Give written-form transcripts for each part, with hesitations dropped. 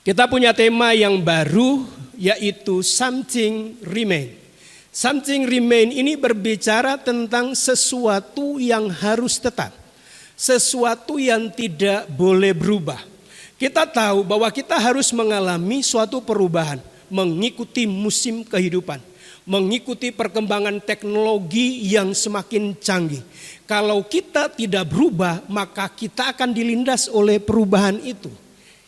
Kita punya tema yang baru, yaitu Something Remain. Something Remain ini berbicara tentang sesuatu yang harus tetap. Sesuatu yang tidak boleh berubah. Kita tahu bahwa kita harus mengalami suatu perubahan, mengikuti musim kehidupan, mengikuti perkembangan teknologi yang semakin canggih. Kalau kita tidak berubah, maka kita akan dilindas oleh perubahan itu.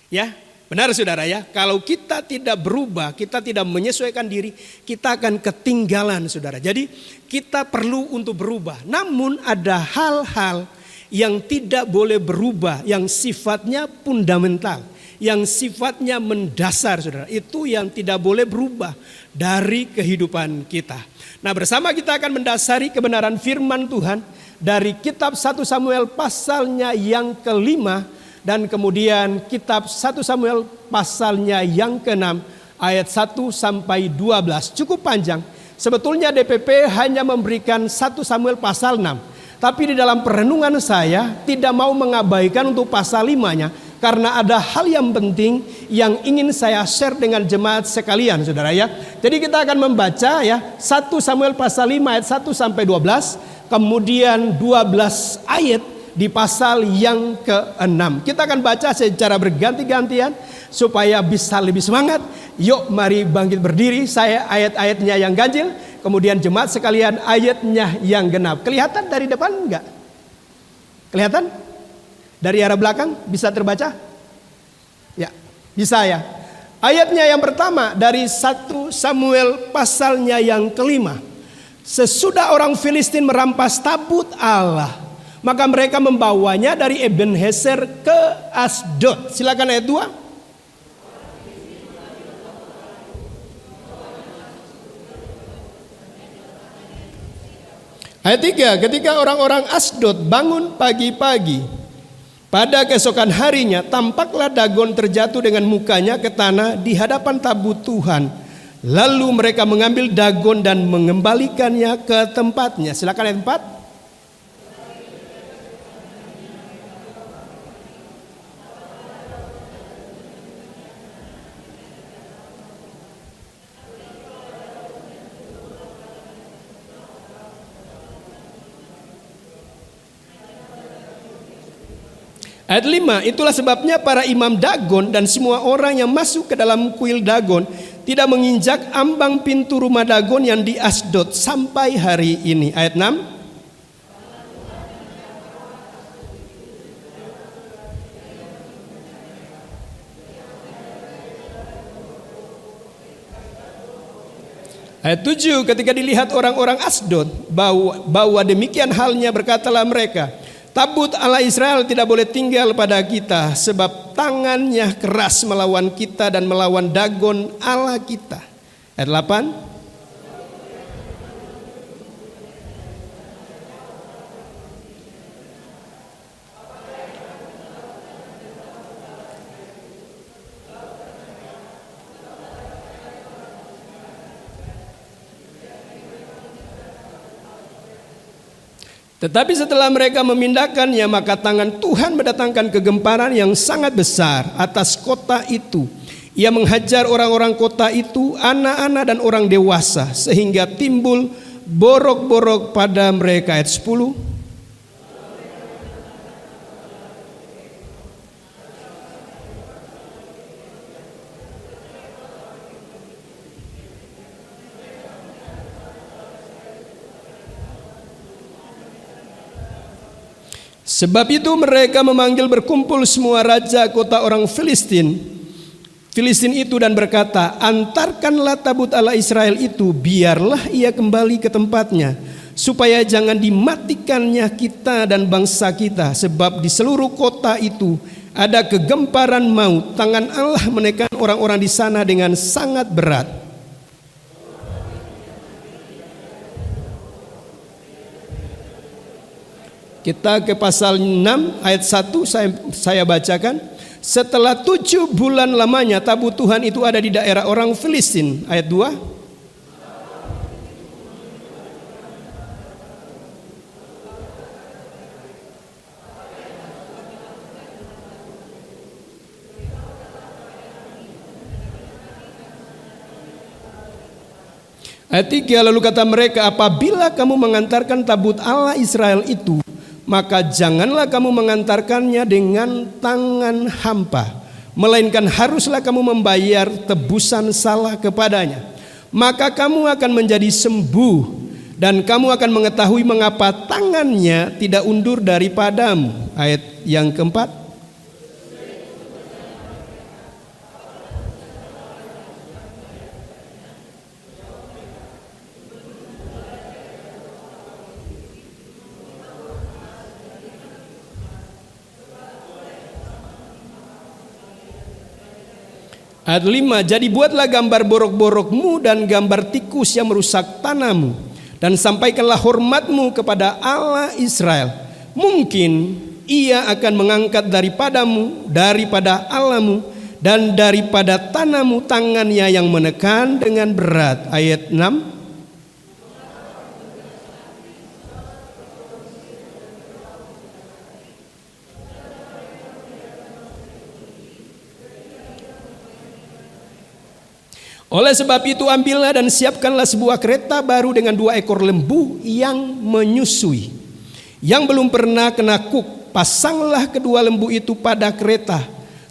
Ya, benar saudara ya, kalau kita tidak berubah, kita tidak menyesuaikan diri, kita akan ketinggalan saudara. Jadi kita perlu untuk berubah. Namun ada hal-hal yang tidak boleh berubah, yang sifatnya fundamental, yang sifatnya mendasar saudara. Itu yang tidak boleh berubah dari kehidupan kita. Nah, bersama kita akan mendasari kebenaran firman Tuhan dari kitab 1 Samuel pasalnya yang kelima, dan kemudian kitab 1 Samuel pasalnya yang ke-6 ayat 1 sampai 12. Cukup panjang. Sebetulnya DPP hanya memberikan 1 Samuel pasal 6. Tapi di dalam perenungan saya tidak mau mengabaikan untuk pasal 5-nya. Karena ada hal yang penting yang ingin saya share dengan jemaat sekalian saudara ya. Jadi kita akan membaca ya 1 Samuel pasal 5 ayat 1 sampai 12. Kemudian 12 ayat di pasal yang ke-6. Kita akan baca secara berganti-gantian supaya bisa lebih semangat. Yuk mari bangkit berdiri. Saya ayat-ayatnya yang ganjil, kemudian jemaat sekalian ayatnya yang genap. Kelihatan dari depan enggak? Kelihatan? Dari arah belakang bisa terbaca? Ya, bisa ya. Ayatnya yang pertama dari 1 Samuel pasalnya yang kelima. Sesudah orang Filistin merampas tabut Allah, maka mereka membawanya dari Ebenezer ke Asdod. Silakan ayat 2. Ayat 3, ketika orang-orang Asdod bangun pagi-pagi, pada keesokan harinya tampaklah Dagon terjatuh dengan mukanya ke tanah di hadapan tabut Tuhan. Lalu mereka mengambil Dagon dan mengembalikannya ke tempatnya. Silakan ayat 4. Ayat 5, itulah sebabnya para imam Dagon dan semua orang yang masuk ke dalam kuil Dagon tidak menginjak ambang pintu rumah Dagon yang di Asdod sampai hari ini. Ayat 6. Ayat 7, ketika dilihat orang-orang Asdod bahwa demikian halnya, berkatalah mereka, tabut Allah Israel tidak boleh tinggal pada kita, sebab tangannya keras melawan kita dan melawan Dagon Allah kita. Ayat 8. Tetapi setelah mereka memindahkannya, maka tangan Tuhan mendatangkan kegemparan yang sangat besar atas kota itu. Ia menghajar orang-orang kota itu, anak-anak dan orang dewasa, sehingga timbul borok-borok pada mereka. Ayat 10. Sebab itu mereka memanggil berkumpul semua raja kota orang Filistin itu dan berkata, antarkanlah tabut Allah Israel itu, biarlah ia kembali ke tempatnya, supaya jangan dimatikannya kita dan bangsa kita. Sebab di seluruh kota itu ada kegemparan maut, tangan Allah menekan orang-orang di sana dengan sangat berat. Kita ke pasal 6 ayat 1 saya bacakan. Setelah 7 bulan lamanya tabut Tuhan itu ada di daerah orang Filistin. Ayat 2. Ayat 3, lalu kata mereka, apabila kamu mengantarkan tabut Allah Israel itu, maka janganlah kamu mengantarkannya dengan tangan hampa, melainkan haruslah kamu membayar tebusan salah kepadanya. Maka kamu akan menjadi sembuh, dan kamu akan mengetahui mengapa tangannya tidak undur daripadamu. Ayat yang keempat, ayat 5, jadi buatlah gambar borok-borokmu dan gambar tikus yang merusak tanahmu, dan sampaikanlah hormatmu kepada Allah Israel. Mungkin ia akan mengangkat daripadamu, daripada Allahmu, dan daripada tanahmu tangannya yang menekan dengan berat. Ayat 6, oleh sebab itu ambillah dan siapkanlah sebuah kereta baru dengan 2 ekor lembu yang menyusui, yang belum pernah kena kuk. Pasanglah kedua lembu itu pada kereta,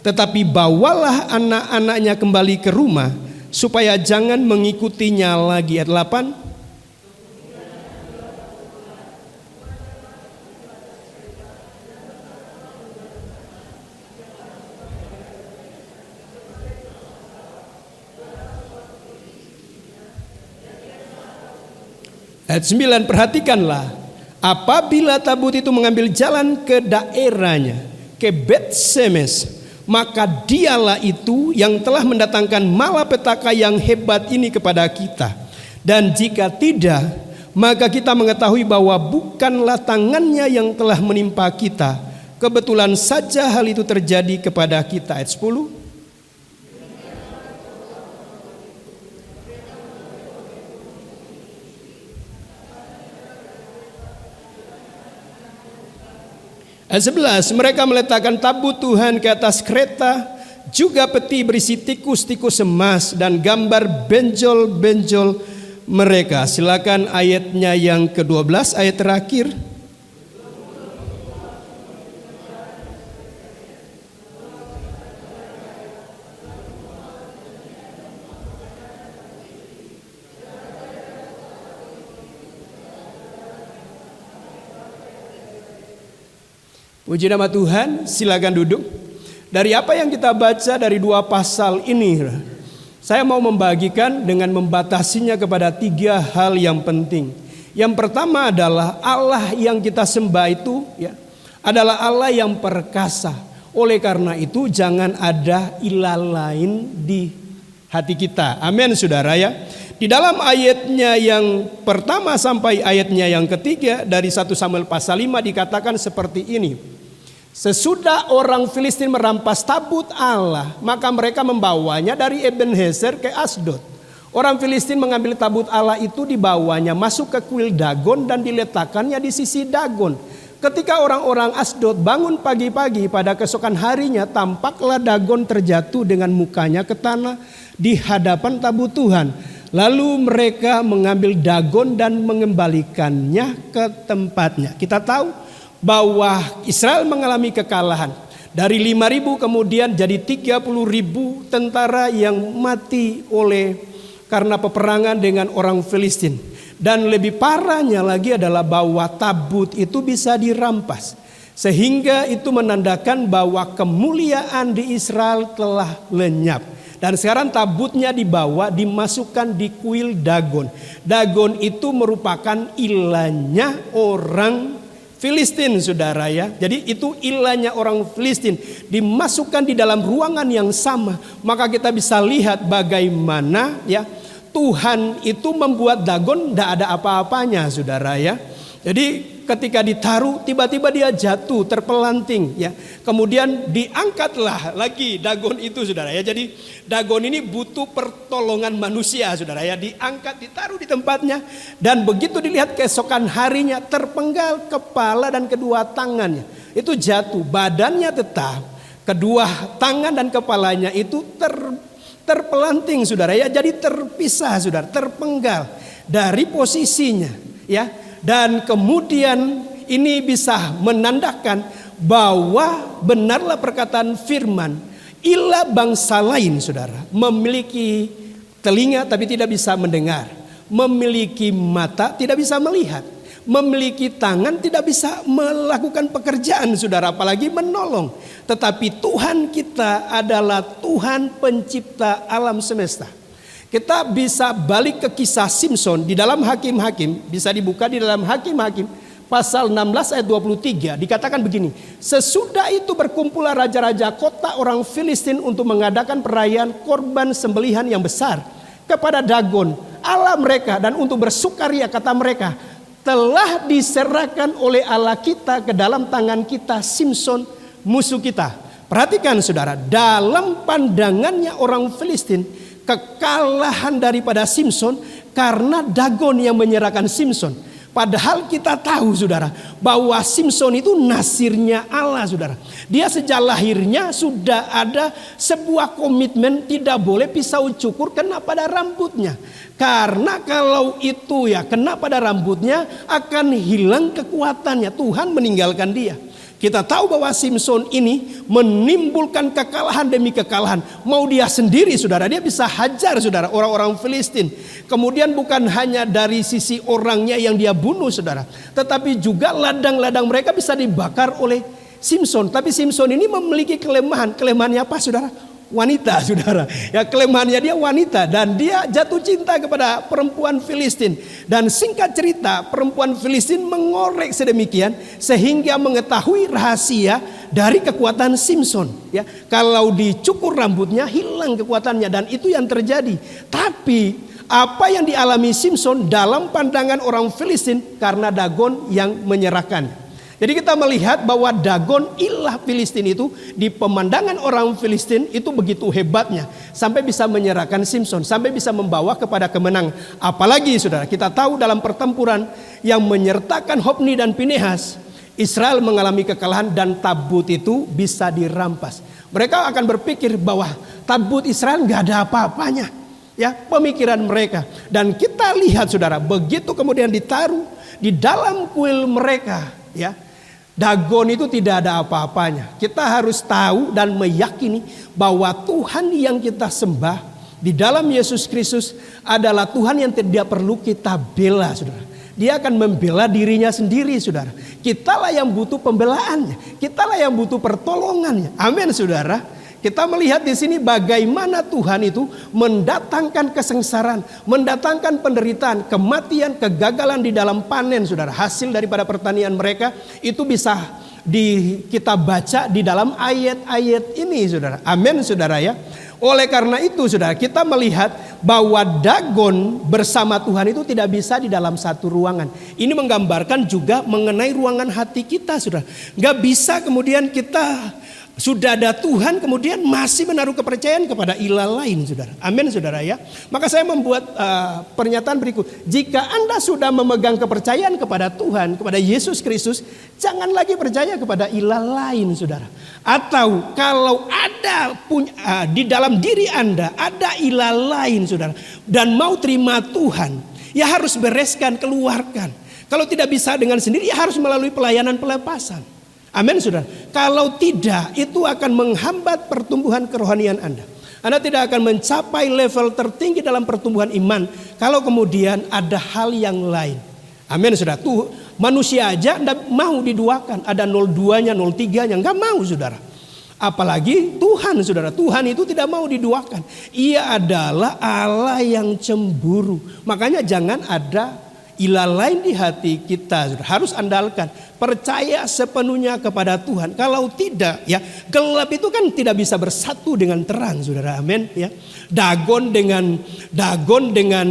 tetapi bawalah anak-anaknya kembali ke rumah, supaya jangan mengikutinya lagi. Ayat 8, ayat 9, perhatikanlah, apabila tabut itu mengambil jalan ke daerahnya, ke Bet-Semes, maka dialah itu yang telah mendatangkan malapetaka yang hebat ini kepada kita. Dan jika tidak, maka kita mengetahui bahwa bukanlah tangannya yang telah menimpa kita. Kebetulan saja hal itu terjadi kepada kita. Ayat 10, ayat 11, mereka meletakkan tabut Tuhan ke atas kereta, juga peti berisi tikus-tikus emas dan gambar benjol-benjol mereka. Silakan ayatnya yang ke-12, ayat terakhir. Puji nama Tuhan, silakan duduk. Dari apa yang kita baca dari 2 pasal ini, saya mau membagikan dengan membatasinya kepada 3 hal yang penting. Yang pertama adalah Allah yang kita sembah itu adalah Allah yang perkasa. Oleh karena itu jangan ada ilah lain di hati kita. Amin saudara ya. Di dalam ayatnya yang pertama sampai ayatnya yang ketiga dari 1 Samuel pasal 5 dikatakan seperti ini. Sesudah orang Filistin merampas tabut Allah, maka mereka membawanya dari Ebenezer ke Asdod. Orang Filistin mengambil tabut Allah itu, dibawanya masuk ke kuil Dagon dan diletakkannya di sisi Dagon. Ketika orang-orang Asdod bangun pagi-pagi pada keesokan harinya, tampaklah Dagon terjatuh dengan mukanya ke tanah di hadapan tabut Tuhan. Lalu mereka mengambil Dagon dan mengembalikannya ke tempatnya. Kita tahu bahwa Israel mengalami kekalahan. Dari 5.000 kemudian jadi 30.000 tentara yang mati karena peperangan dengan orang Filistin. Dan lebih parahnya lagi adalah bahwa tabut itu bisa dirampas. Sehingga itu menandakan bahwa kemuliaan di Israel telah lenyap. Dan sekarang tabutnya dibawa, dimasukkan di kuil Dagon. Dagon itu merupakan ilahnya orang Filistin saudara ya. Jadi itu ilahnya orang Filistin dimasukkan di dalam ruangan yang sama. Maka kita bisa lihat bagaimana ya Tuhan itu membuat Dagon tidak ada apa-apanya saudara ya. Jadi ketika ditaruh tiba-tiba dia jatuh terpelanting ya. Kemudian diangkatlah lagi Dagon itu saudara ya. Jadi Dagon ini butuh pertolongan manusia saudara ya. Diangkat, ditaruh di tempatnya. Dan begitu dilihat keesokan harinya terpenggal kepala dan kedua tangannya. Itu jatuh, badannya tetap. Kedua tangan dan kepalanya itu terpelanting saudara ya, jadi terpisah saudara, terpenggal dari posisinya ya. Dan kemudian ini bisa menandakan bahwa benarlah perkataan firman, ilah bangsa lain saudara memiliki telinga tapi tidak bisa mendengar, memiliki mata tidak bisa melihat, memiliki tangan tidak bisa melakukan pekerjaan saudara, apalagi menolong. Tetapi Tuhan kita adalah Tuhan pencipta alam semesta. Kita bisa balik ke kisah Simson di dalam Hakim-Hakim, bisa dibuka di dalam Hakim-Hakim pasal 16 ayat 23, dikatakan begini, sesudah itu berkumpullah raja-raja kota orang Filistin untuk mengadakan perayaan korban sembelihan yang besar kepada Dagon Allah mereka, dan untuk bersukaria kata mereka, telah diserahkan oleh Allah kita ke dalam tangan kita Simson musuh kita. Perhatikan saudara, dalam pandangannya orang Filistin, kekalahan daripada Simson karena Dagon yang menyerahkan Simson. Padahal kita tahu saudara bahwa Simson itu nasirnya Allah saudara. Dia sejak lahirnya sudah ada sebuah komitmen tidak boleh pisau cukur kena pada rambutnya. Karena kalau itu ya kena pada rambutnya akan hilang kekuatannya. Tuhan meninggalkan dia. Kita tahu bahwa Simson ini menimbulkan kekalahan demi kekalahan. Mau dia sendiri saudara, dia bisa hajar saudara orang-orang Filistin. Kemudian bukan hanya dari sisi orangnya yang dia bunuh saudara, tetapi juga ladang-ladang mereka bisa dibakar oleh Simson. Tapi Simson ini memiliki kelemahan. Kelemahannya apa saudara? Wanita saudara. Ya, kelemahannya dia wanita, dan dia jatuh cinta kepada perempuan Filistin. Dan singkat cerita, perempuan Filistin mengorek sedemikian sehingga mengetahui rahasia dari kekuatan Simson. Ya, kalau dicukur rambutnya hilang kekuatannya, dan itu yang terjadi. Tapi apa yang dialami Simson dalam pandangan orang Filistin karena Dagon yang menyerahkan. Jadi kita melihat bahwa Dagon ilah Filistin itu di pemandangan orang Filistin itu begitu hebatnya. Sampai bisa menyerahkan Simson, sampai bisa membawa kepada kemenangan. Apalagi saudara, kita tahu dalam pertempuran yang menyertakan Hofni dan Pinehas, Israel mengalami kekalahan dan tabut itu bisa dirampas. Mereka akan berpikir bahwa tabut Israel gak ada apa-apanya. Ya, pemikiran mereka. Dan kita lihat saudara, begitu kemudian ditaruh di dalam kuil mereka, ya, Dagon itu tidak ada apa-apanya. Kita harus tahu dan meyakini bahwa Tuhan yang kita sembah di dalam Yesus Kristus adalah Tuhan yang tidak perlu kita bela saudara. Dia akan membela dirinya sendiri saudara. Kitalah yang butuh pembelaannya, kitalah yang butuh pertolongannya. Amin saudara. Kita melihat di sini bagaimana Tuhan itu mendatangkan kesengsaraan, mendatangkan penderitaan, kematian, kegagalan di dalam panen saudara. Hasil daripada pertanian mereka itu bisa kita baca di dalam ayat-ayat ini saudara. Amin saudara ya. Oleh karena itu saudara, kita melihat bahwa Dagon bersama Tuhan itu tidak bisa di dalam satu ruangan. Ini menggambarkan juga mengenai ruangan hati kita saudara. Gak bisa kemudian kita sudah ada Tuhan kemudian masih menaruh kepercayaan kepada ilah lain saudara. Amin saudara ya. Maka saya membuat pernyataan berikut. Jika Anda sudah memegang kepercayaan kepada Tuhan, kepada Yesus Kristus, jangan lagi percaya kepada ilah lain saudara. Atau kalau ada di dalam diri Anda ada ilah lain saudara, dan mau terima Tuhan, ya harus bereskan, keluarkan. Kalau tidak bisa dengan sendiri, ya harus melalui pelayanan pelepasan. Amin saudara. Kalau tidak, itu akan menghambat pertumbuhan kerohanian Anda. Anda tidak akan mencapai level tertinggi dalam pertumbuhan iman kalau kemudian ada hal yang lain. Amin saudara. Tuh manusia aja tidak mau diduakan. Ada 02-nya, 03-nya, nggak mau saudara. Apalagi Tuhan saudara. Tuhan itu tidak mau diduakan. Ia adalah Allah yang cemburu. Makanya jangan ada ilah lain di hati kita. Harus andalkan, percaya sepenuhnya kepada Tuhan. Kalau tidak, ya gelap itu kan tidak bisa bersatu dengan terang, saudara. Amin. Ya, Dagon dengan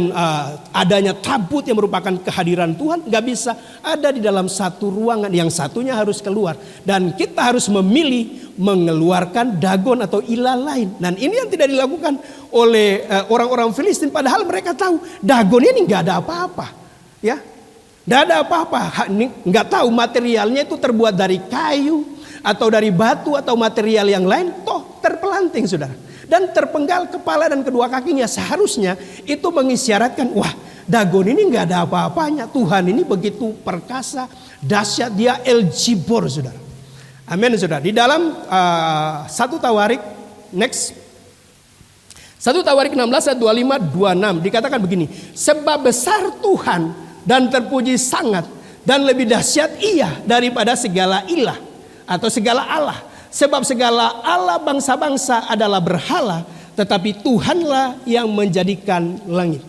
adanya tabut yang merupakan kehadiran Tuhan nggak bisa ada di dalam satu ruangan. Yang satunya harus keluar, dan kita harus memilih mengeluarkan Dagon atau ilah lain. Dan ini yang tidak dilakukan oleh orang-orang Filistin. Padahal mereka tahu Dagon ini nggak ada apa-apa. Ya, tidak ada apa-apa. Nggak tahu materialnya itu terbuat dari kayu atau dari batu atau material yang lain. Toh terpelanting saudara. dan terpenggal kepala dan kedua kakinya. Seharusnya itu mengisyaratkan, wah, Dagon ini nggak ada apa-apanya. Tuhan ini begitu perkasa, dahsyat, dia El Jibor, saudara. Amin, saudara. Di dalam 1 Tawarik, next. 1 Tawarik 16 ayat 25-26 dikatakan begini. Sebab besar Tuhan dan terpuji sangat dan lebih dahsyat ia daripada segala ilah atau segala Allah. Sebab segala Allah bangsa-bangsa adalah berhala, tetapi Tuhanlah yang menjadikan langit.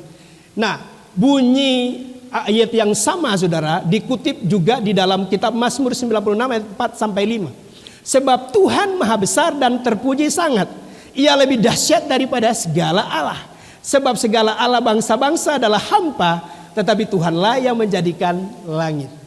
Nah, bunyi ayat yang sama, saudara, dikutip juga di dalam kitab Mazmur 96 ayat 4-5. Sebab Tuhan maha besar dan terpuji sangat. Ia lebih dahsyat daripada segala Allah. Sebab segala Allah bangsa-bangsa adalah hampa, tetapi Tuhanlah yang menjadikan langit.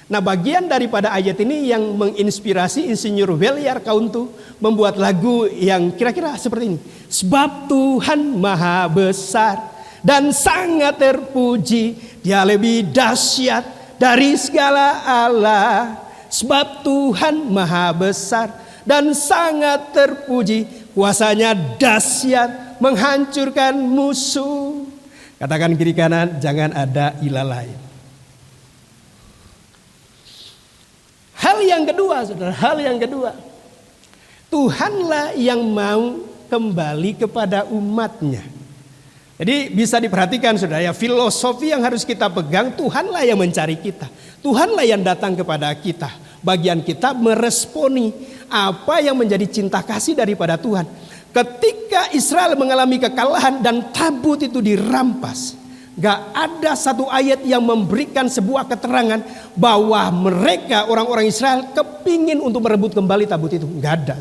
Nah, bagian daripada ayat ini yang menginspirasi Insinyur Weliar Kauntu membuat lagu yang kira-kira seperti ini. Sebab Tuhan maha besar dan sangat terpuji, dia lebih dahsyat dari segala Allah. Sebab Tuhan maha besar dan sangat terpuji, kuasanya dahsyat menghancurkan musuh. Katakan kiri kanan, jangan ada ilah lain. Hal yang kedua, saudara, hal yang kedua. Tuhanlah yang mau kembali kepada umatnya. Jadi bisa diperhatikan, saudara, ya, filosofi yang harus kita pegang, Tuhanlah yang mencari kita. Tuhanlah yang datang kepada kita. Bagian kita meresponi apa yang menjadi cinta kasih daripada Tuhan. Ketika Israel mengalami kekalahan dan tabut itu dirampas, gak ada satu ayat yang memberikan sebuah keterangan bahwa mereka orang-orang Israel kepingin untuk merebut kembali tabut itu. Gak ada.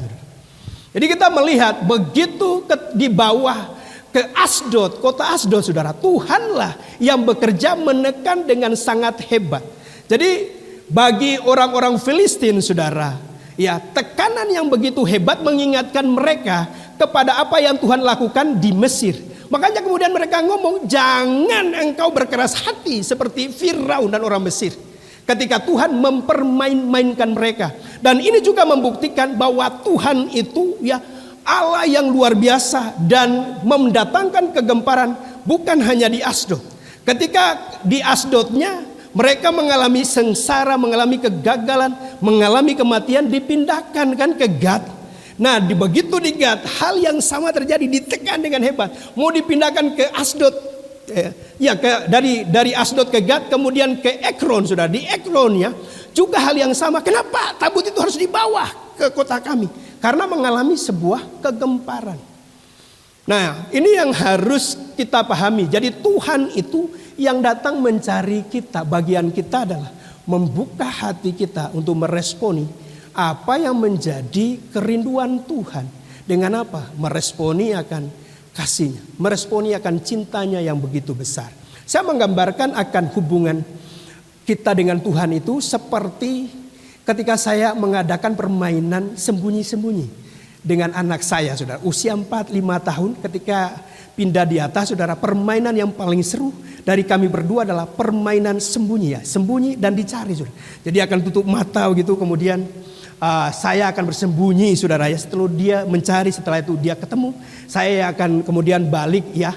Jadi kita melihat begitu di bawah ke Asdod, kota Asdod, saudara, Tuhanlah yang bekerja menekan dengan sangat hebat. Jadi bagi orang-orang Filistin, saudara, ya, tekanan yang begitu hebat mengingatkan mereka kepada apa yang Tuhan lakukan di Mesir. Makanya kemudian mereka ngomong, jangan engkau berkeras hati seperti Firaun dan orang Mesir. Ketika Tuhan mempermain-mainkan mereka. Dan ini juga membuktikan bahwa Tuhan itu, ya, Allah yang luar biasa dan mendatangkan kegemparan bukan hanya di Asdod. Ketika di Asdodnya mereka mengalami sengsara, mengalami kegagalan, mengalami kematian, dipindahkan kan ke Gad. Nah, begitu di Gad, hal yang sama terjadi, ditekan dengan hebat. Mau dipindahkan ke Asdod, ya, dari Asdod ke Gad, kemudian ke Ekron, sudah di Ekronnya juga hal yang sama. Kenapa tabut itu harus dibawa ke kota kami? Karena mengalami sebuah kegemparan. Nah, ini yang harus kita pahami. Jadi Tuhan itu yang datang mencari kita. Bagian kita adalah membuka hati kita untuk meresponi apa yang menjadi kerinduan Tuhan. Dengan apa? Meresponi akan kasihnya. Meresponi akan cintanya yang begitu besar. Saya menggambarkan akan hubungan kita dengan Tuhan itu seperti ketika saya mengadakan permainan sembunyi-sembunyi dengan anak saya, saudara, usia 4-5 tahun, ketika pindah di atas, saudara, permainan yang paling seru dari kami berdua adalah permainan sembunyi, ya, sembunyi dan dicari, saudara. Jadi akan tutup mata gitu, kemudian saya akan bersembunyi, saudara, ya. Setelah dia mencari, setelah itu dia ketemu, saya akan kemudian balik, ya.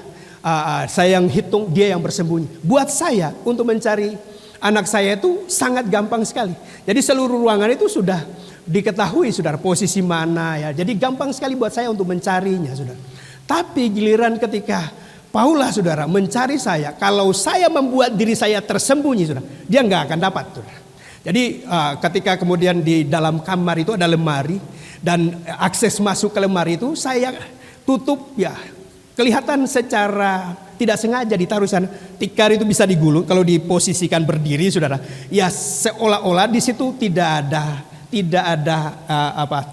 Saya yang hitung, dia yang bersembunyi. Buat saya untuk mencari anak saya itu sangat gampang sekali. Jadi seluruh ruangan itu sudah diketahui, saudara, posisi mana, ya. Jadi gampang sekali buat saya untuk mencarinya, saudara. Tapi giliran ketika Paula, saudara, mencari saya, kalau saya membuat diri saya tersembunyi, saudara, dia nggak akan dapat, saudara. Jadi ketika kemudian di dalam kamar itu ada lemari dan akses masuk ke lemari itu saya tutup, ya, kelihatan secara tidak sengaja ditaruh sana. Tikar itu bisa digulung kalau diposisikan berdiri, saudara. Ya, seolah-olah di situ tidak ada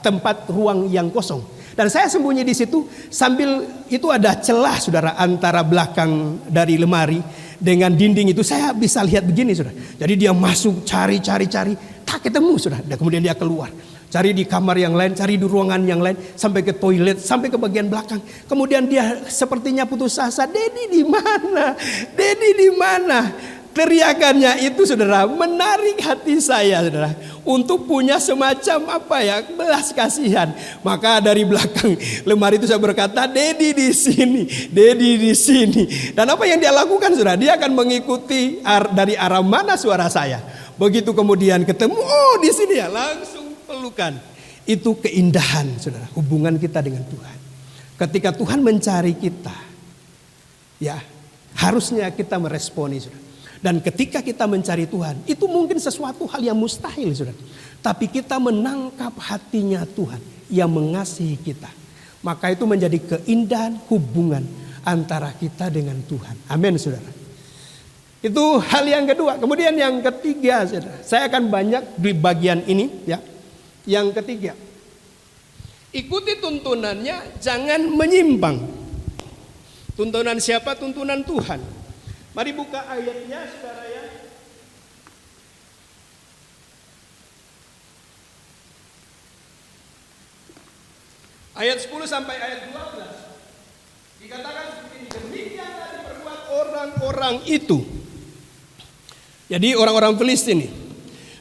tempat ruang yang kosong. Dan saya sembunyi di situ sambil itu ada celah, saudara, antara belakang dari lemari dengan dinding itu. Saya bisa lihat begini, saudara. Jadi dia masuk cari, tak ketemu, saudara. Dan kemudian dia keluar. Cari di kamar yang lain, cari di ruangan yang lain, sampai ke toilet, sampai ke bagian belakang. Kemudian dia sepertinya putus asa. Dedi di mana? Dedi di mana? teriakannya itu saudara menarik hati saya saudara. Untuk punya semacam belas kasihan. Maka dari belakang lemari itu saya berkata, Dedi di sini, Dedi di sini. Dan apa yang dia lakukan saudara? Dia akan mengikuti dari arah mana suara saya. Begitu kemudian ketemu, oh di sini ya, langsung pelukan. Itu keindahan saudara, hubungan kita dengan Tuhan. Ketika Tuhan mencari kita, ya harusnya kita meresponi saudara. Dan ketika kita mencari Tuhan, itu mungkin sesuatu hal yang mustahil saudara. Tapi kita menangkap hatinya Tuhan yang mengasihi kita. Maka itu menjadi keindahan hubungan antara kita dengan Tuhan. Amin saudara. Itu hal yang kedua. Kemudian yang ketiga saudara. Saya akan banyak di bagian ini ya. Yang ketiga. Ikuti tuntunannya, jangan menyimpang. Tuntunan siapa? Tuntunan Tuhan. Mari buka ayatnya saudara ya. Ayat 10 sampai ayat 12. Dikatakan seperti ini, demikianlah diperbuat orang-orang itu. Jadi orang-orang Filistin ini.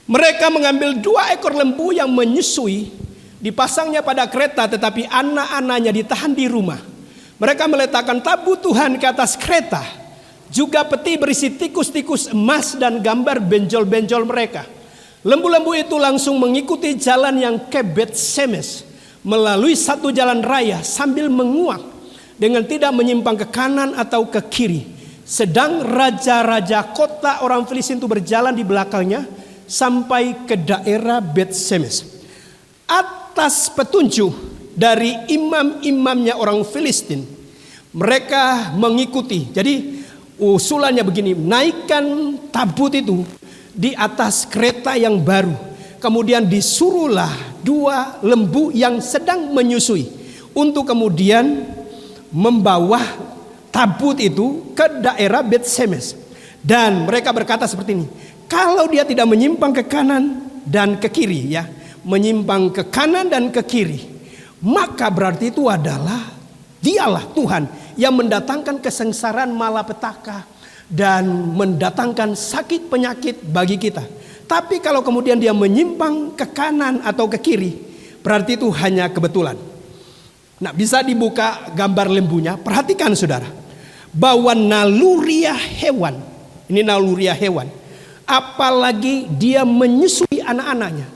Mereka mengambil 2 ekor lembu yang menyusui, dipasangnya pada kereta, tetapi anak-anaknya ditahan di rumah. Mereka meletakkan tabut Tuhan ke atas kereta. Juga peti berisi tikus-tikus emas dan gambar benjol-benjol mereka. Lembu-lembu itu langsung mengikuti jalan yang ke Bet-Semes, melalui satu jalan raya sambil menguak dengan tidak menyimpang ke kanan atau ke kiri. Sedang raja-raja kota orang Filistin itu berjalan di belakangnya sampai ke daerah Bet-Semes. Atas petunjuk dari imam-imamnya orang Filistin, mereka mengikuti. Jadi usulannya begini, naikkan tabut itu di atas kereta yang baru. Kemudian disuruhlah 2 lembu yang sedang menyusui untuk kemudian membawa tabut itu ke daerah Bet-Semes. Dan mereka berkata seperti ini, kalau dia tidak menyimpang ke kanan dan ke kiri ya, menyimpang ke kanan dan ke kiri, maka berarti itu adalah dialah Tuhan yang mendatangkan kesengsaraan malapetaka dan mendatangkan sakit penyakit bagi kita. Tapi kalau kemudian dia menyimpang ke kanan atau ke kiri, berarti itu hanya kebetulan. Nah, bisa dibuka gambar lembunya. Perhatikan saudara, bahwa naluriah hewan, ini naluriah hewan, apalagi dia menyusui anak-anaknya,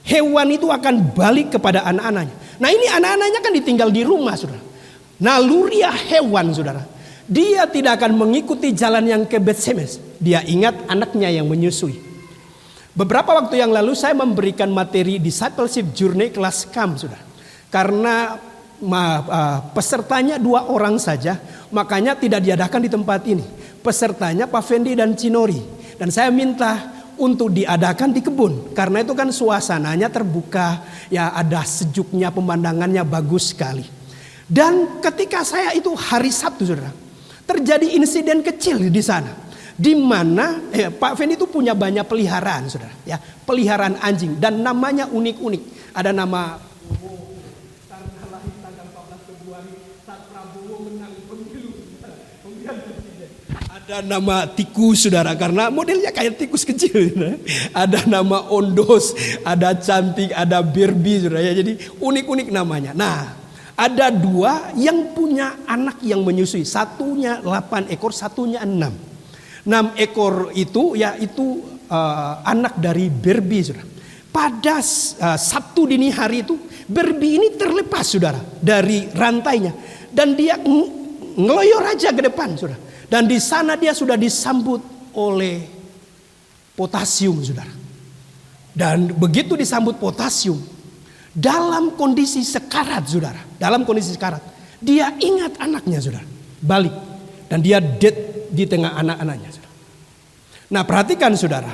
hewan itu akan balik kepada anak-anaknya. Nah, ini anak-anaknya kan ditinggal di rumah saudara. Naluriah hewan saudara, dia tidak akan mengikuti jalan yang ke Bet-Semes. Dia ingat anaknya yang menyusui. Beberapa waktu yang lalu saya memberikan materi discipleship journey kelas CAM saudara. Karena pesertanya 2 orang saja, makanya tidak diadakan di tempat ini. Pesertanya Pak Fendi dan Cinori. Dan saya minta untuk diadakan di kebun, karena itu kan suasananya terbuka, ya ada sejuknya, pemandangannya bagus sekali. Dan ketika saya itu hari Sabtu saudara, terjadi insiden kecil di sana, di mana Pak Fendi itu punya banyak peliharaan saudara, ya peliharaan anjing dan namanya unik-unik. Ada nama karena lahir tanggal 14 Februari saat Prabowo menang pemilu pemilihan presiden. Ada nama tikus saudara, karena modelnya kayak tikus kecil saudara. Ada nama Ondos, ada cantik, ada Barbie saudara ya. Jadi unik-unik namanya. Nah, ada 2 yang punya anak yang menyusui. Satunya 8 ekor, satunya 6. 6 ekor itu yaitu anak dari Barbie saudara. Pada Sabtu dini hari itu Barbie ini terlepas saudara dari rantainya. Dan dia ngeloyor aja ke depan saudara. Dan di sana dia sudah disambut oleh potasium saudara. Dan begitu disambut potasium, dalam kondisi sekarat saudara, dalam kondisi sekarat, dia ingat anaknya saudara, balik, dan dia dead di tengah anak-anaknya saudara. Nah perhatikan saudara,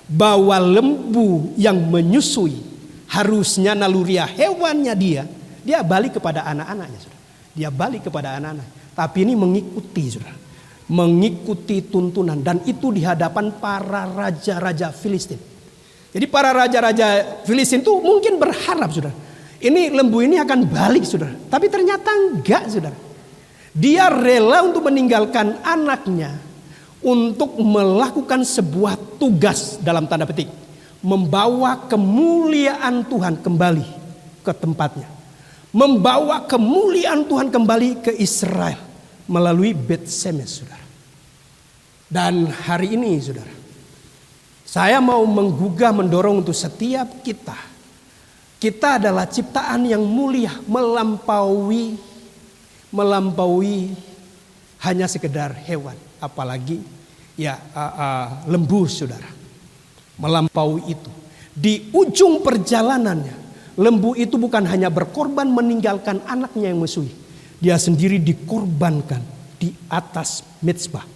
bahwa lembu yang menyusui harusnya naluriah hewannya dia balik kepada anak-anaknya saudara. Dia balik kepada anak-anak, tapi ini mengikuti saudara, mengikuti tuntunan, dan itu di hadapan para raja-raja Filistin. Jadi para raja-raja Filistin itu mungkin berharap saudara, ini lembu ini akan balik saudara. Tapi ternyata enggak saudara. Dia rela untuk meninggalkan anaknya untuk melakukan sebuah tugas dalam tanda petik, membawa kemuliaan Tuhan kembali ke tempatnya, membawa kemuliaan Tuhan kembali ke Israel melalui Bet-Shemesh, saudara. Dan hari ini, saudara, saya mau menggugah, mendorong untuk setiap kita. Kita adalah ciptaan yang mulia, melampaui hanya sekedar hewan, apalagi lembu, saudara. Melampaui itu. Di ujung perjalanannya, lembu itu bukan hanya berkorban meninggalkan anaknya yang menyusui. Dia sendiri dikorbankan di atas mezbah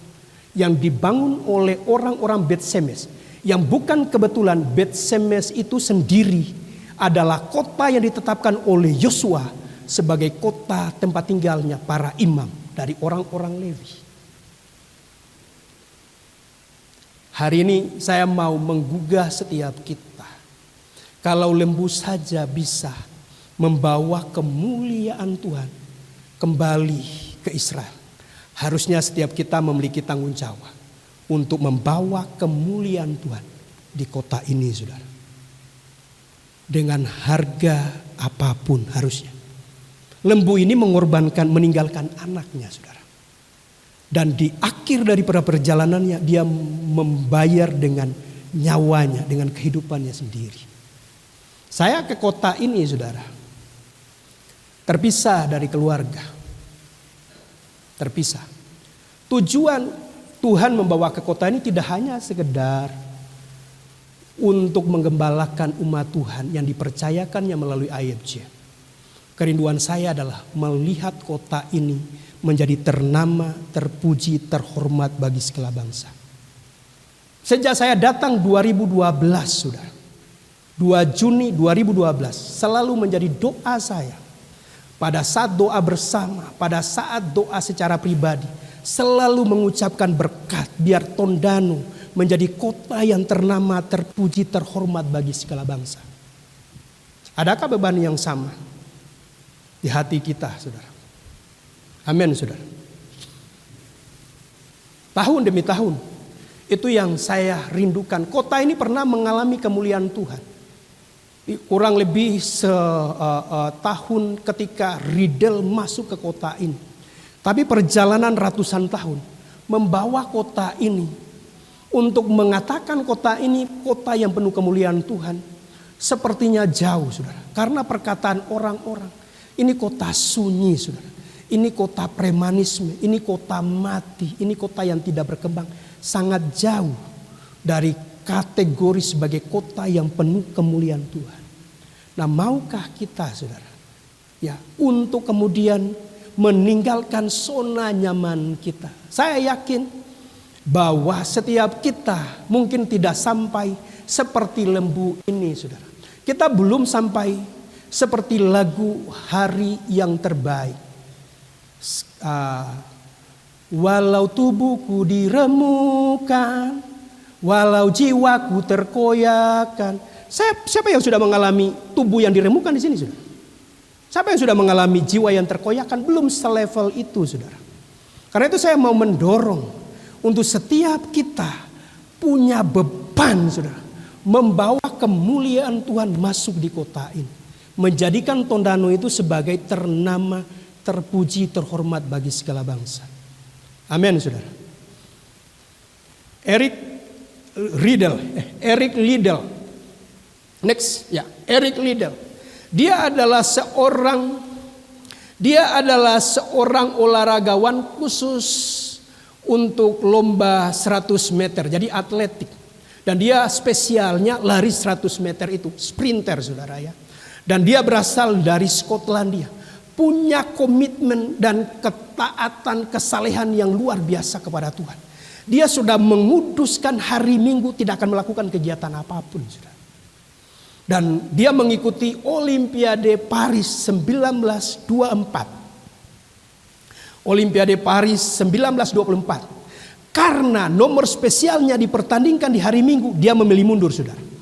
yang dibangun oleh orang-orang Bet-Shemesh. Yang bukan kebetulan Bet-Shemesh itu sendiri adalah kota yang ditetapkan oleh Yosua sebagai kota tempat tinggalnya para imam dari orang-orang Lewi. Hari ini saya mau menggugah setiap kita. Kalau lembu saja bisa membawa kemuliaan Tuhan kembali ke Israel, harusnya setiap kita memiliki tanggung jawab untuk membawa kemuliaan Tuhan di kota ini, saudara. Dengan harga apapun harusnya. Lembu ini meninggalkan anaknya, saudara. Dan di akhir daripada perjalanannya dia membayar dengan nyawanya, dengan kehidupannya sendiri. Saya ke kota ini, saudara, terpisah dari keluarga. Terpisah. Tujuan Tuhan membawa ke kota ini tidak hanya sekedar untuk menggembalakan umat Tuhan yang dipercayakannya melalui IFJ. Kerinduan saya adalah melihat kota ini menjadi ternama, terpuji, terhormat bagi segala bangsa. Sejak saya datang 2012, saudara, 2 Juni 2012 selalu menjadi doa saya. Pada saat doa bersama, pada saat doa secara pribadi, selalu mengucapkan berkat biar Tondano menjadi kota yang ternama, terpuji, terhormat bagi segala bangsa. Adakah beban yang sama di hati kita, saudara? Amin, saudara. Tahun demi tahun, itu yang saya rindukan. Kota ini pernah mengalami kemuliaan Tuhan. Kurang lebih setahun ketika Riedel masuk ke kota ini. Tapi perjalanan ratusan tahun membawa kota ini untuk mengatakan kota ini kota yang penuh kemuliaan Tuhan. Sepertinya jauh, saudara. Karena perkataan orang-orang, ini kota sunyi, saudara. Ini kota premanisme, ini kota mati, ini kota yang tidak berkembang. Sangat jauh dari kategori sebagai kota yang penuh kemuliaan Tuhan. Nah, maukah kita, saudara, ya, untuk kemudian meninggalkan zona nyaman kita? Saya yakin bahwa setiap kita mungkin tidak sampai seperti lembu ini, saudara. Kita belum sampai seperti lagu Hari Yang Terbaik. Walau tubuhku diremukan, walau jiwaku terkoyakkan. Siapa yang sudah mengalami tubuh yang diremukan di sini, saudara? Siapa yang sudah mengalami jiwa yang terkoyakkan? Belum selevel itu, saudara. Karena itu saya mau mendorong untuk setiap kita punya beban, saudara, membawa kemuliaan Tuhan masuk di kota ini, menjadikan Tondano itu sebagai ternama, terpuji, terhormat bagi segala bangsa. Amin, saudara. Eric Liddell. Next, ya, Eric Liddell. Dia adalah seorang olahragawan khusus untuk lomba 100 meter. Jadi atletik. Dan dia spesialnya lari 100 meter itu, sprinter, saudara, ya. Dan dia berasal dari Skotlandia. Punya komitmen dan ketaatan, kesalehan yang luar biasa kepada Tuhan. Dia sudah menguduskan hari Minggu, tidak akan melakukan kegiatan apapun, saudara. Dan dia mengikuti Olimpiade Paris 1924. Olimpiade Paris 1924. Karena nomor spesialnya dipertandingkan di hari Minggu, dia memilih mundur, saudara.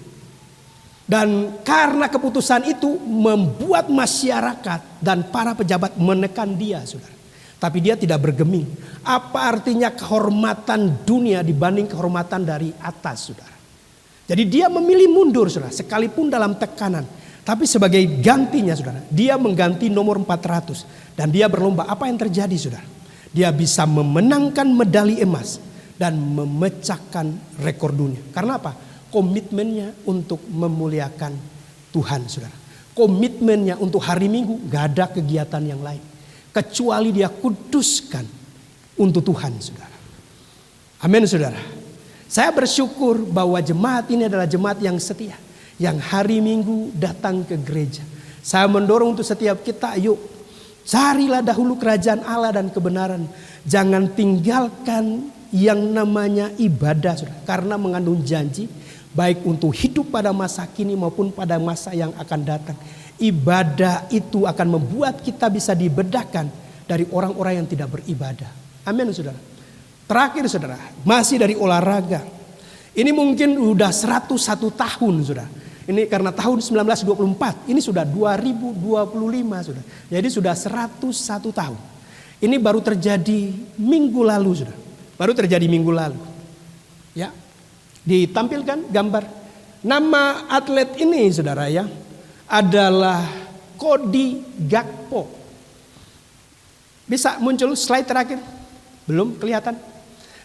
Dan karena keputusan itu membuat masyarakat dan para pejabat menekan dia, saudara. tapi dia tidak bergeming. Apa artinya kehormatan dunia dibanding kehormatan dari atas, saudara? Jadi dia memilih mundur, saudara, sekalipun dalam tekanan. Tapi sebagai gantinya, saudara, dia mengganti nomor 400. Dan dia berlomba. Apa yang terjadi, saudara? Dia bisa memenangkan medali emas dan memecahkan rekor dunia. Karena apa? Komitmennya untuk memuliakan Tuhan, saudara. Komitmennya untuk hari Minggu gak ada kegiatan yang lain kecuali dia kuduskan untuk Tuhan, saudara. Amin, saudara. Saya bersyukur bahwa jemaat ini adalah jemaat yang setia, yang hari Minggu datang ke gereja. Saya mendorong untuk setiap kita, yuk carilah dahulu kerajaan Allah dan kebenaran. Jangan tinggalkan yang namanya ibadah, saudara, karena mengandung janji baik untuk hidup pada masa kini maupun pada masa yang akan datang. Ibadah itu akan membuat kita bisa dibedakan dari orang-orang yang tidak beribadah. Amin, saudara. Terakhir, saudara, masih dari olahraga. Ini mungkin udah 101 tahun, saudara. Ini karena tahun 1924, ini sudah 2025, saudara. Jadi sudah 101 tahun. Ini baru terjadi minggu lalu, saudara. Baru terjadi minggu lalu. Ya. Ditampilkan gambar. Nama atlet ini, saudara, ya, adalah Cody Gakpo. Bisa muncul slide terakhir? Belum kelihatan.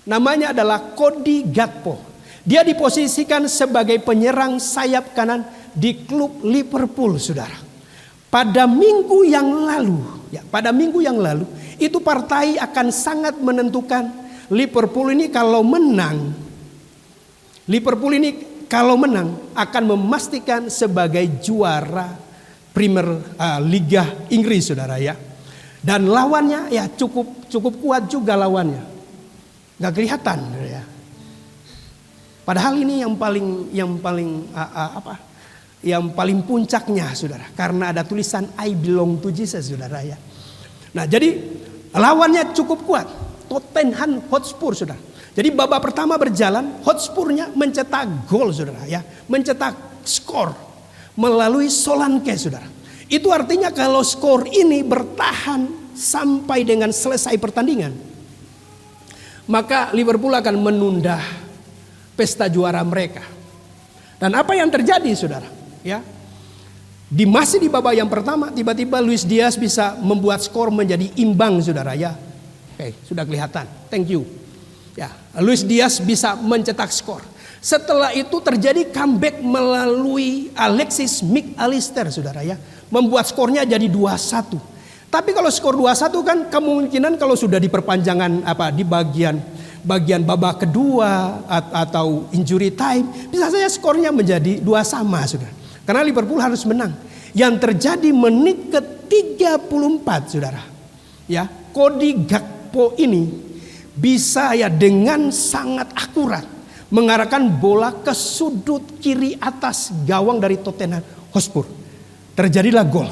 Namanya adalah Cody Gakpo. Dia diposisikan sebagai penyerang sayap kanan di klub Liverpool, saudara. Pada minggu yang lalu, pada minggu yang lalu, itu partai akan sangat menentukan. Liverpool ini kalau menang akan memastikan sebagai juara Premier Liga Inggris, saudara, ya. Dan lawannya ya cukup kuat juga lawannya. Gak kelihatan, ya. Padahal ini yang paling puncaknya, saudara, karena ada tulisan I belong to Jesus, saudara, ya. Nah, jadi lawannya cukup kuat, Tottenham Hotspur, saudara. Jadi babak pertama berjalan, Hotspurnya mencetak gol, saudara, ya, mencetak skor melalui Solanke, saudara. Itu artinya kalau skor ini bertahan sampai dengan selesai pertandingan, maka Liverpool akan menunda pesta juara mereka. Dan apa yang terjadi, saudara? Ya, masih di babak yang pertama, tiba-tiba Luis Diaz bisa membuat skor menjadi imbang, saudara, ya. Oke, sudah kelihatan. Thank you. Ya, Luis Diaz bisa mencetak skor. Setelah itu terjadi comeback melalui Alexis McAllister, saudara, ya, membuat skornya jadi 2-1. Tapi kalau skor 2-1 kan kemungkinan kalau sudah di perpanjangan di bagian babak kedua atau injury time, bisa saja skornya menjadi 2-2, saudara. Karena Liverpool harus menang. Yang terjadi menit ke-34, saudara, ya, Cody Gakpo ini bisa ya dengan sangat akurat mengarahkan bola ke sudut kiri atas gawang dari Tottenham Hotspur. Terjadilah gol.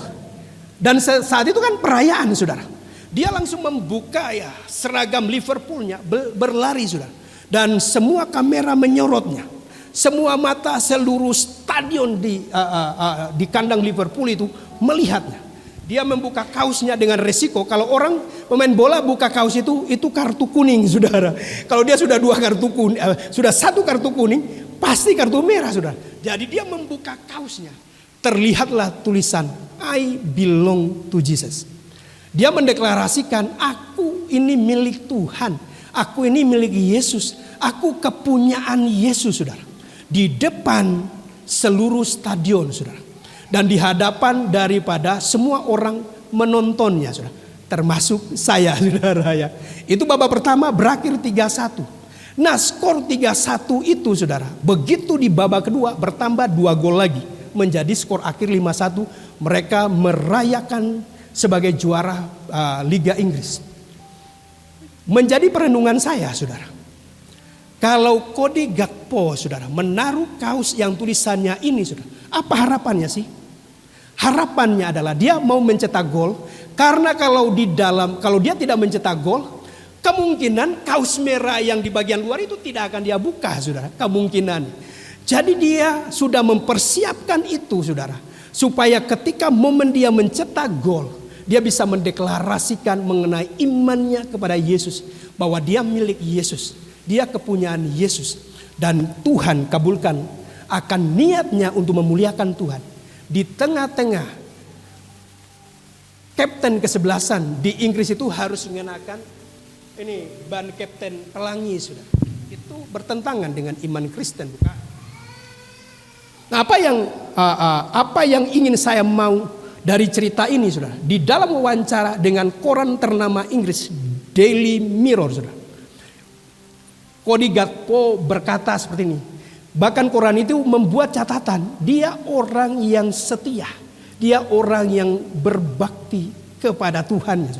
Dan saat itu kan perayaan, saudara. Dia langsung membuka ya seragam Liverpoolnya, berlari, saudara. Dan semua kamera menyorotnya. Semua mata seluruh stadion di kandang Liverpool itu melihatnya. Dia membuka kaosnya dengan resiko. Kalau orang pemain bola buka kaos itu kartu kuning, saudara. Kalau dia sudah 2 kartu kuning, sudah 1 kartu kuning, pasti kartu merah, saudara. Jadi dia membuka kaosnya. Terlihatlah tulisan I belong to Jesus. Dia mendeklarasikan, aku ini milik Tuhan. Aku ini milik Yesus. Aku kepunyaan Yesus, saudara. Di depan seluruh stadion, saudara. Dan di hadapan daripada semua orang menontonnya, saudara. Termasuk saya, saudara, ya. Itu babak pertama berakhir 3-1. Nah, skor 3-1 itu, saudara, begitu di babak kedua bertambah 2 gol lagi. Menjadi skor akhir 5-1. Mereka merayakan sebagai juara Liga Inggris. Menjadi perenungan saya, saudara. Kalau Cody Gakpo, saudara, menaruh kaos yang tulisannya ini, saudara, apa harapannya sih? Harapannya adalah dia mau mencetak gol. Karena kalau dia tidak mencetak gol, kemungkinan kaos merah yang di bagian luar itu tidak akan dia buka, saudara. Kemungkinan. Jadi dia sudah mempersiapkan itu, saudara, supaya ketika momen dia mencetak gol, Dia bisa mendeklarasikan mengenai imannya kepada Yesus, bahwa dia milik Yesus, dia kepunyaan Yesus, dan Tuhan kabulkan akan niatnya untuk memuliakan Tuhan. Di tengah-tengah kapten kesebelasan di Inggris itu harus mengenakan ini ban kapten pelangi, sudah. Itu bertentangan dengan iman Kristen, bukan? Nah, apa yang ingin saya mau dari cerita ini, sudah, di dalam wawancara dengan koran ternama Inggris Daily Mirror, sudah, Cody Gakpo berkata seperti ini. Bahkan koran itu membuat catatan, dia orang yang setia, dia orang yang berbakti kepada Tuhan.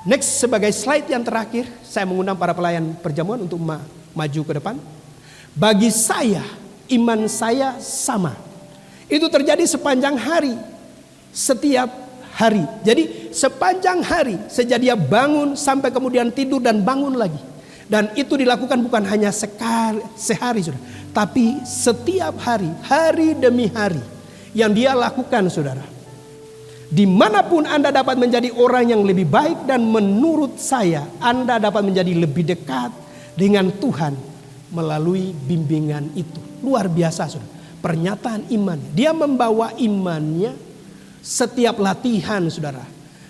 Next, sebagai slide yang terakhir, saya mengundang para pelayan perjamuan untuk maju ke depan. Bagi saya, iman saya sama. Itu terjadi sepanjang hari, setiap hari. Jadi sepanjang hari, sejak dia bangun sampai kemudian tidur dan bangun lagi. Dan itu dilakukan bukan hanya sehari, saudara, tapi setiap hari, hari demi hari yang dia lakukan, saudara. Dimanapun Anda dapat menjadi orang yang lebih baik, dan menurut saya Anda dapat menjadi lebih dekat dengan Tuhan melalui bimbingan itu. Luar biasa, saudara. Pernyataan imannya. Dia membawa imannya setiap latihan, saudara.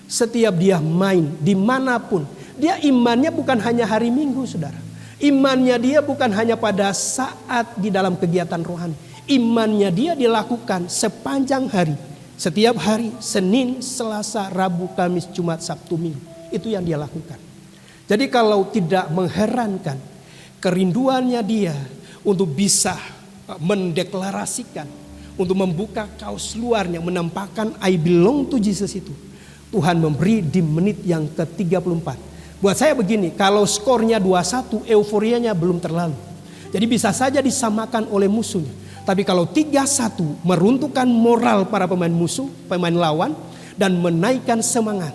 Setiap dia main, dimanapun. Dia imannya bukan hanya hari Minggu, saudara. Imannya dia bukan hanya pada saat di dalam kegiatan rohani. Imannya dia dilakukan sepanjang hari. Setiap hari, Senin, Selasa, Rabu, Kamis, Jumat, Sabtu, Minggu. Itu yang dia lakukan. Jadi kalau tidak mengherankan kerinduannya dia untuk bisa mendeklarasikan, untuk membuka kaos luarnya, menampakkan I belong to Jesus itu. Tuhan memberi di menit yang ke-34. Buat saya begini, kalau skornya 2-1, euforianya belum terlalu. Jadi bisa saja disamakan oleh musuhnya. Tapi kalau 3-1 meruntuhkan moral para pemain musuh, pemain lawan, dan menaikkan semangat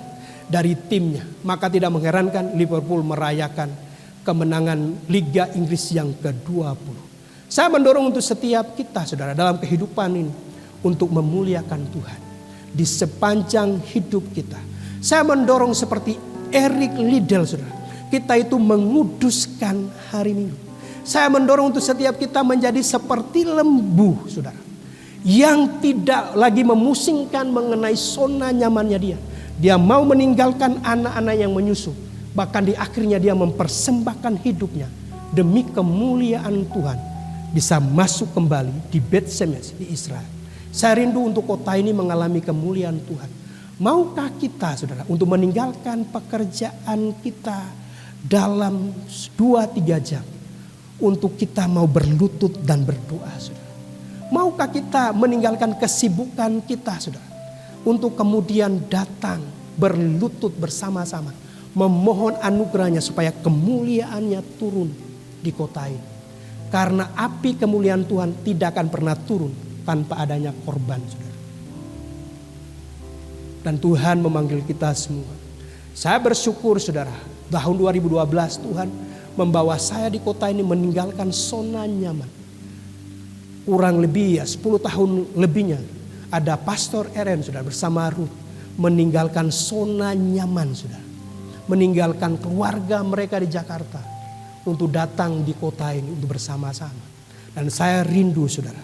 dari timnya, maka tidak mengherankan Liverpool merayakan kemenangan Liga Inggris yang ke-20. Saya mendorong untuk setiap kita, saudara, dalam kehidupan ini untuk memuliakan Tuhan di sepanjang hidup kita. Saya mendorong seperti Eric Liddell, saudara, kita itu menguduskan hari Minggu. Saya mendorong untuk setiap kita menjadi seperti lembu, saudara, yang tidak lagi memusingkan mengenai zona nyamannya dia. Dia mau meninggalkan anak-anak yang menyusu. Bahkan di akhirnya dia mempersembahkan hidupnya demi kemuliaan Tuhan, bisa masuk kembali di Bet-Shemesh di Israel. Saya rindu untuk kota ini mengalami kemuliaan Tuhan. Maukah kita, saudara, untuk meninggalkan pekerjaan kita dalam 2-3 jam untuk kita mau berlutut dan berdoa, saudara? Maukah kita meninggalkan kesibukan kita, saudara, untuk kemudian datang berlutut bersama-sama memohon anugerahnya supaya kemuliaannya turun di kota ini? Karena api kemuliaan Tuhan tidak akan pernah turun tanpa adanya korban, saudara. Dan Tuhan memanggil kita semua. Saya bersyukur, saudara, tahun 2012 Tuhan membawa saya di kota ini meninggalkan zona nyaman. Kurang lebih 10 tahun lebihnya ada Pastor Eren, saudara, bersama Ruth meninggalkan zona nyaman, saudara. Meninggalkan keluarga mereka di Jakarta untuk datang di kota ini untuk bersama-sama. Dan saya rindu, saudara,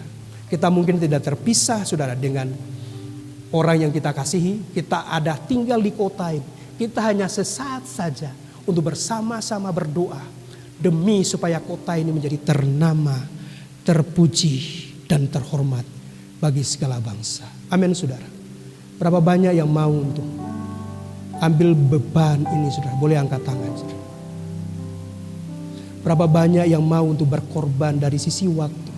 kita mungkin tidak terpisah, saudara, dengan orang yang kita kasihi. Kita ada tinggal di kota ini. Kita hanya sesaat saja untuk bersama-sama berdoa demi supaya kota ini menjadi ternama, terpuji, dan terhormat bagi segala bangsa. Amin, saudara. Berapa banyak yang mau untuk ambil beban ini, saudara? Boleh angkat tangan, saudara. Berapa banyak yang mau untuk berkorban dari sisi waktu,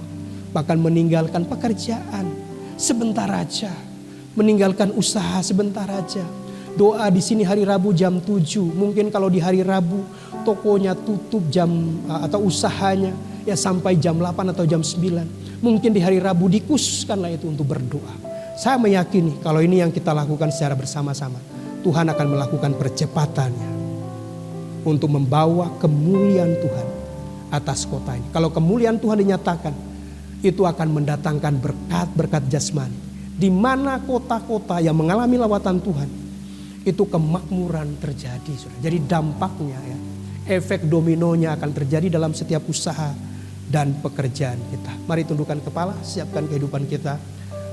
bahkan meninggalkan pekerjaan sebentar aja, meninggalkan usaha sebentar aja. Doa di sini hari Rabu jam 7. Mungkin kalau di hari Rabu tokonya tutup jam atau usahanya ya sampai jam 8 atau jam 9. Mungkin di hari Rabu dikhususkanlah itu untuk berdoa. Saya meyakini kalau ini yang kita lakukan secara bersama-sama, Tuhan akan melakukan percepatannya untuk membawa kemuliaan Tuhan atas kota ini. Kalau kemuliaan Tuhan dinyatakan, itu akan mendatangkan berkat-berkat jasmani. Di mana kota-kota yang mengalami lawatan Tuhan, itu kemakmuran terjadi. Saudara. Jadi dampaknya ya, efek dominonya akan terjadi dalam setiap usaha dan pekerjaan kita. Mari tundukkan kepala, siapkan kehidupan kita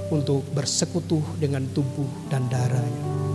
untuk bersekutu dengan tubuh dan darahnya.